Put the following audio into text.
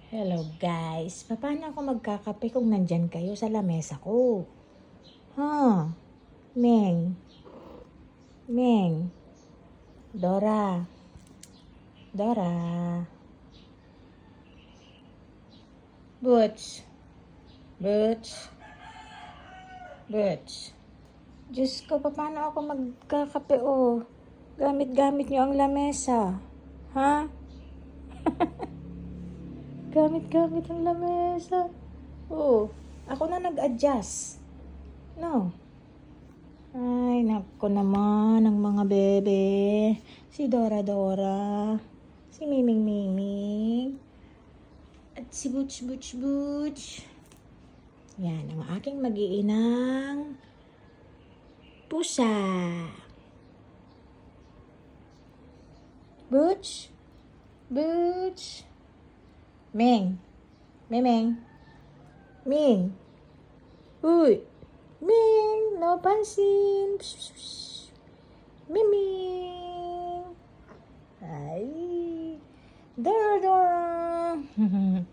Hello guys, paano ako magkakape kung nandyan kayo sa lamesa ko? Meng, Meng, Dora, Dora, Butch, Butch, Butch. Diyos ko, paano ako magkakape Gamit-gamit nyo ang lamesa. Ha? Gamit-gamit ang lamesa. Ako na nag-adjust. No. Ay, naku naman ang mga bebe. Si Dora Dora. Si Miming Miming. At si Butch Butch Butch. Yan, ang aking mag-iinang pusa. Butch. Butch. Ming. Miming. Ming. Uy. Ming. No pansin. Miming. Ay. Dora Dora.